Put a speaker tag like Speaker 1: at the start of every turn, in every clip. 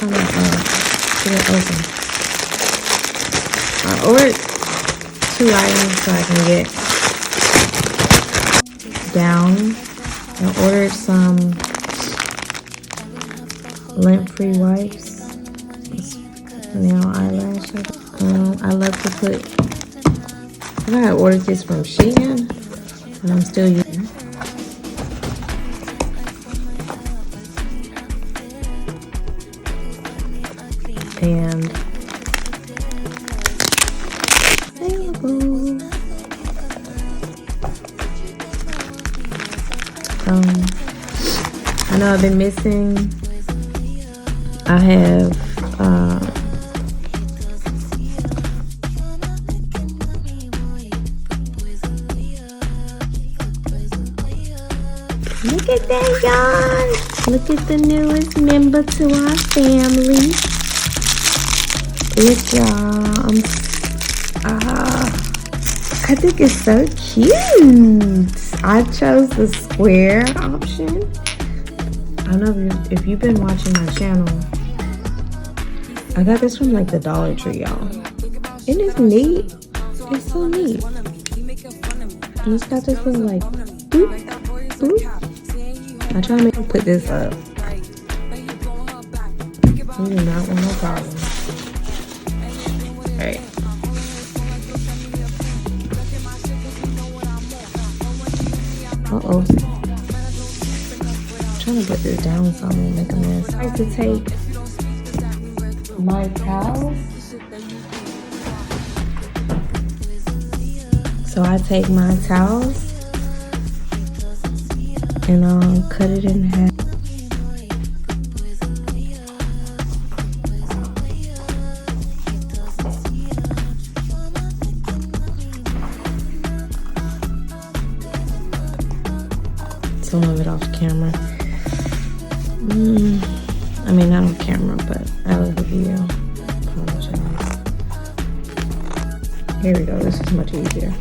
Speaker 1: trying to get it open. I ordered 2 items so I can get down. I ordered some lint-free wipes, nail eyelashes. I love to put, I think I ordered this from Shein, and I'm still using it. And available. I know I've been missing. I have look at that, y'all. Look at the newest member to our family. Look, y'all. I think it's so cute. I chose the square option. I don't know if you've been watching my channel. I got this from like the Dollar Tree, y'all. Isn't it neat? It's so neat. And it's got this little like boop, boop. I try to put this up. We do not want no problem. Alright. Uh-oh. I'm trying to put this down so I won't make a mess. I like to take my towels. So I take my towels and I'll cut it in half. Some of it off camera. I mean, not on camera, but out of the video. Apologize. Here we go. This is much easier.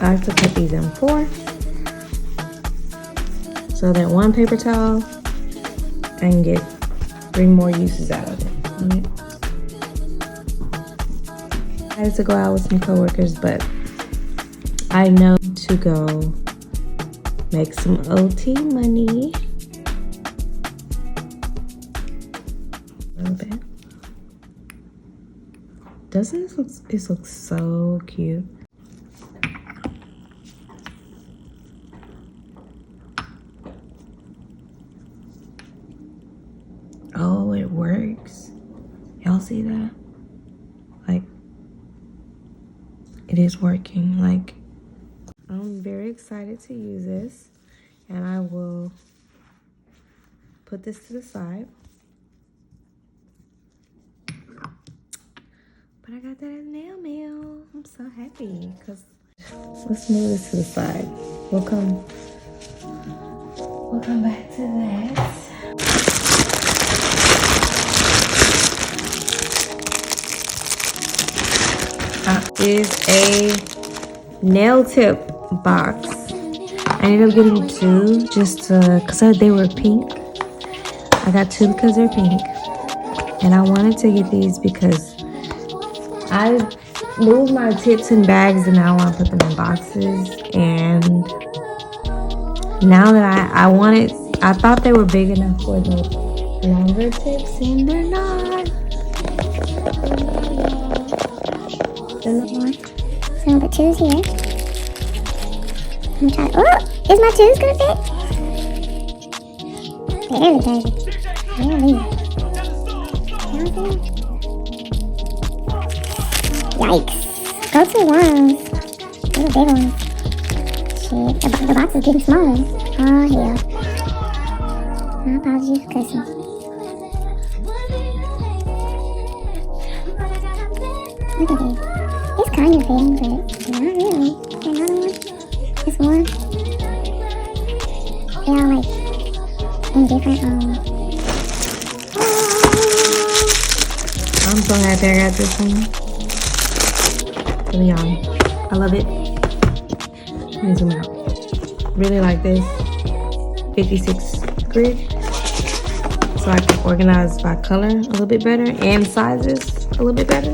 Speaker 1: I like to cut these in 4 so that one paper towel I can bring more uses out of it. Right? I had to go out with some coworkers, but I know to go make some OT money. A little bit. Doesn't this look so cute? Oh, it works. Y'all see that? Like, it is working. Like, I'm very excited to use this, and I will put this to the side. But I got that at nail mail. I'm so happy because let's move this to the side. We'll come back to that. Is a nail tip box. I ended up getting 2 just because they were pink. I got 2 because they're pink. And I wanted to get these because I moved my tips in bags and now I want to put them in boxes. And now that I thought they were big enough for the longer tips, and they're not.
Speaker 2: So the 2's here. I'm trying. Oh, is my 2's gonna fit? Barely does it. Barely. Yikes. Go to ones. Those are big ones. Shit. The box is getting smaller. Oh, hell. My apologies for cussing. Look at this. It's kind of fitting, but not really. Another one. This one. They all like in different
Speaker 1: I'm so happy I got this one. Really young. I love it. Let me zoom out. Really like this. 56 grid so I can organize by color a little bit better and sizes a little bit better.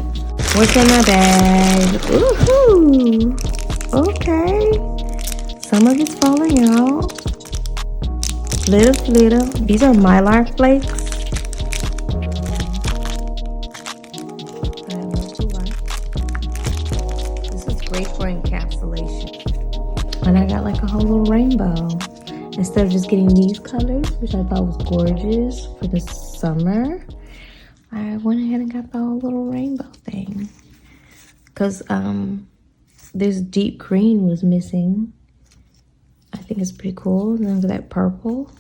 Speaker 1: What's in my bag? Ooh, okay. Some of it's falling out. Little. These are Mylar flakes. I love to like. This is great for encapsulation. And I got like a whole little rainbow. Instead of just getting these colors, which I thought was gorgeous for the summer, I went ahead and got the whole little rainbow thing. Because this deep green was missing. I think it's pretty cool. And then that purple.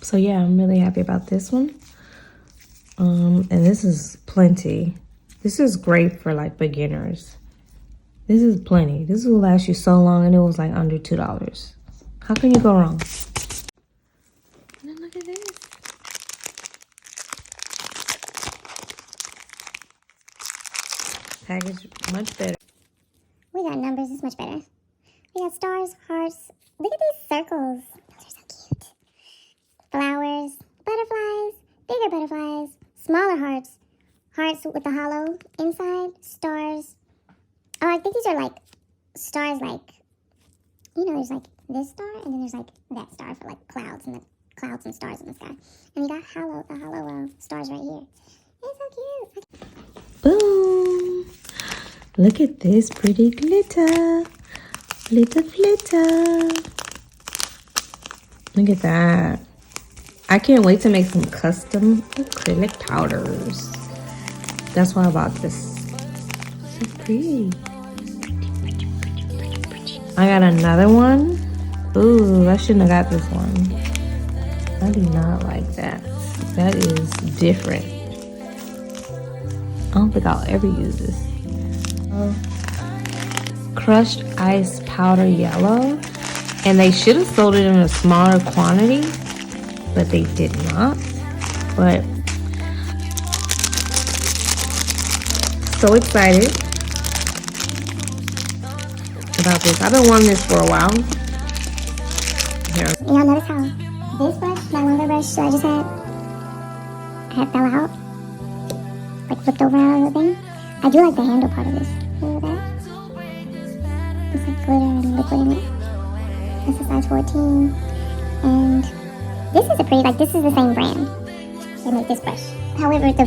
Speaker 1: So yeah, I'm really happy about this one. And this is plenty. This is great for like beginners. This is plenty. This will last you so long, and it was like under $2. How can you go wrong? And then look at this. Package much better.
Speaker 2: We got numbers. It's much better. We got stars, hearts. Look at these circles. Those are so cute. Flowers, butterflies, bigger butterflies, smaller hearts, hearts with the hollow inside, stars. Oh, I think these are like stars, like, you know, there's like this star, and then there's like that star for like clouds and the clouds and stars in the sky. And you got the hollow stars right here. It's so cute.
Speaker 1: Boom! Look at this pretty glitter. Glitter. Look at that. I can't wait to make some custom acrylic powders. That's why I bought this. So pretty. I got another one. Ooh, I shouldn't have got this one. I do not like that. That is different. I don't think I'll ever use this. Crushed ice powder yellow. And they should have sold it in a smaller quantity, but they did not. But so excited about this. I've been wanting this for a while. Here.
Speaker 2: Y'all notice how this brush, my lumber brush that I just had fell out? Like flipped over out of the thing. I do like the handle part of this. Look at that. It's like glitter and liquid in it. This is size 14. And this is a pretty, like this is the same brand. They make this brush. However, the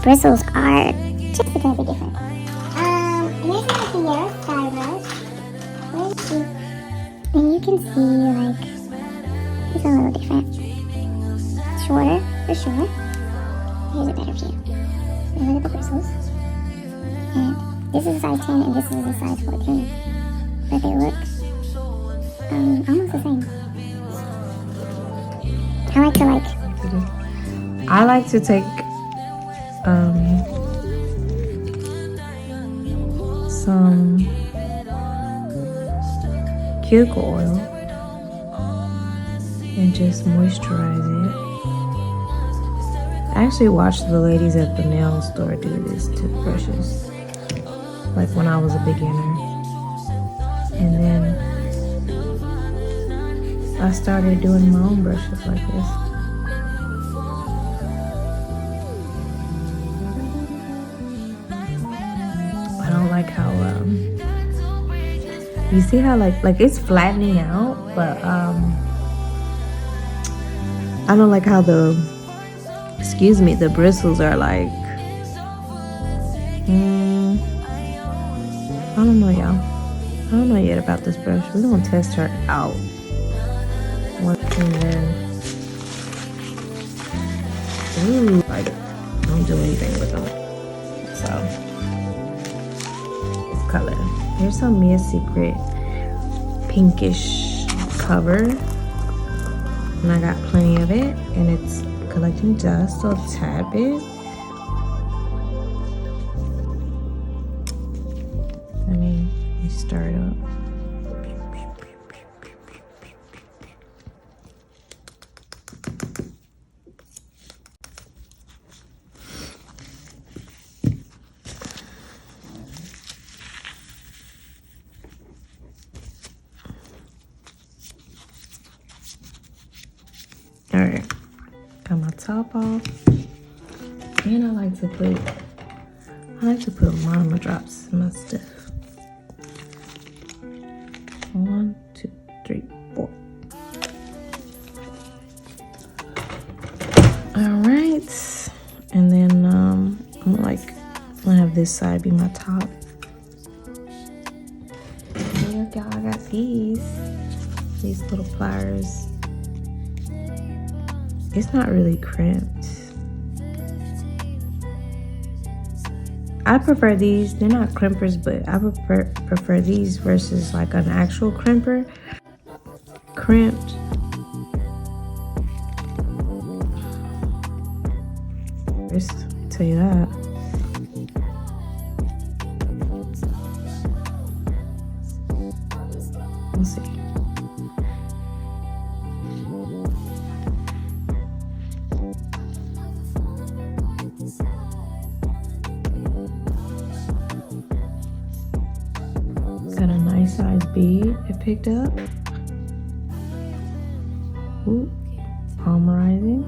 Speaker 2: bristles are just a little bit different. Here's my Sierra Sky brush. Where is she? And you can see like it's a little different. Shorter, for sure. Here's a better view. And look at the bristles. And this is a size 10 and this is a size 14. But they look almost the same.
Speaker 1: I like to take some cuticle oil and just moisturize it. I actually watched the ladies at the nail store do this to brushes, like when I was a beginner. And then I started doing my own brushes like this. I don't like how, you see how like it's flattening out, but I don't like how the bristles are like, I don't know, y'all. I don't know yet about this brush. We're gonna test her out. And then, ooh, I don't do anything with them. So, this color. Here's some Mia Secret pinkish cover. And I got plenty of it. And it's collecting dust, so a tad bit. Let me stir it up. All right, got my top off, and I like to put mama drops in my stuff. 1, 2, 3, 4. All right, and then I'm gonna have this side be my top. Look, y'all, I got these little pliers. It's not really crimped. I prefer these. They're not crimpers, but I prefer these versus like an actual crimper. Crimped. Just tell you that. Let's see. Got a nice size bead it picked up. Ooh, polymerizing.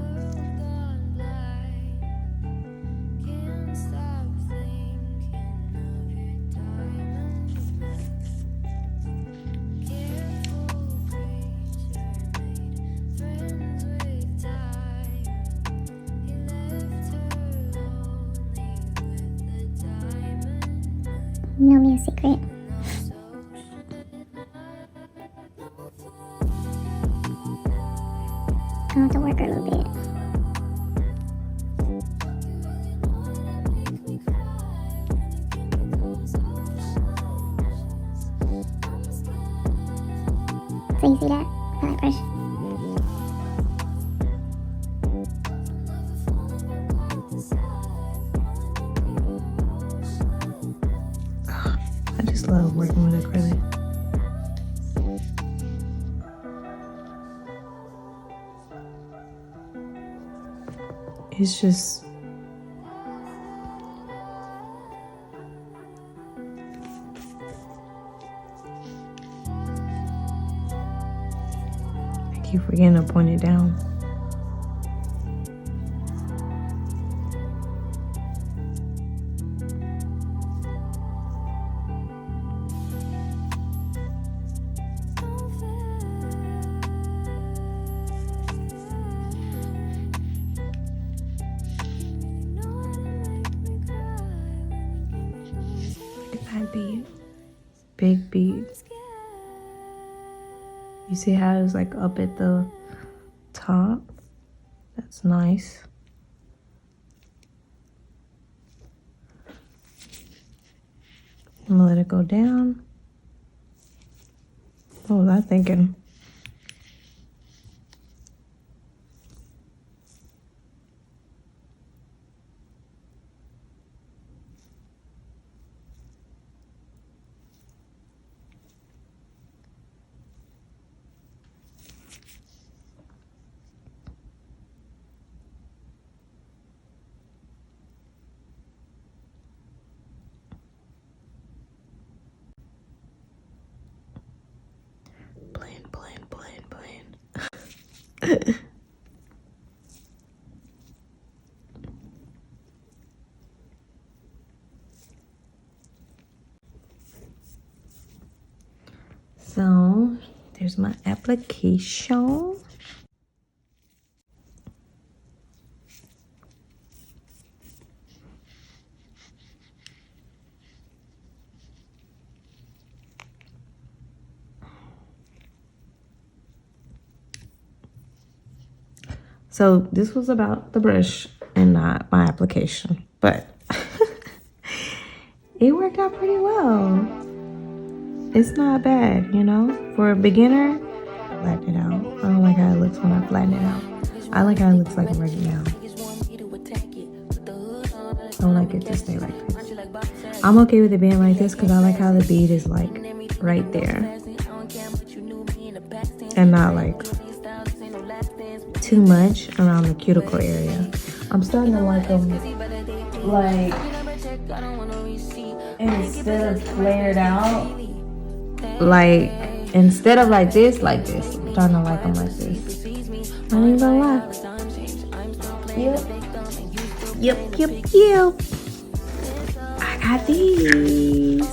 Speaker 2: You know me a secret. I'll have to work a little bit. So you see that? I like brush.
Speaker 1: I just love working with acrylic. It's just I keep forgetting to point it down. That bead, big bead. You see how it's like up at the top? That's nice. I'm gonna let it go down. What was I thinking? Blend, blend, blend, blend. So there's my application. So this was about the brush and not my application, but it worked out pretty well. It's not bad, you know, for a beginner. Flatten it out. I don't like how it looks when I flatten it out. I like how it looks like right now. I don't like it to stay like this. I'm okay with it being like this because I like how the bead is like right there and not like too much around the cuticle area. I'm starting to like them like instead of flared out, like instead of like this, I'm starting to like them like this. I ain't gonna lie. Yep. I got these.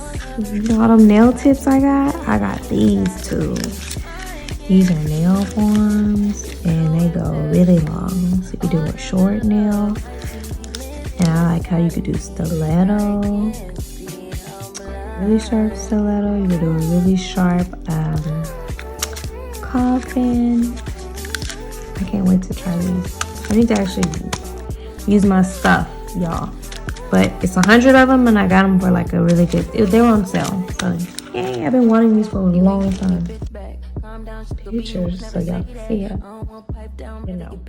Speaker 1: You know all them nail tips I got? I got these too. These are nail forms and they go really long. So you can do a short nail. And I like how you could do stiletto. Really sharp stiletto. You could do a really sharp coffin. I can't wait to try these. I need to actually use my stuff, y'all. But it's 100 of them and I got them for like a really good, they were on sale. So yay, I've been wanting these for a long time. Pictures so y'all can see it. You know.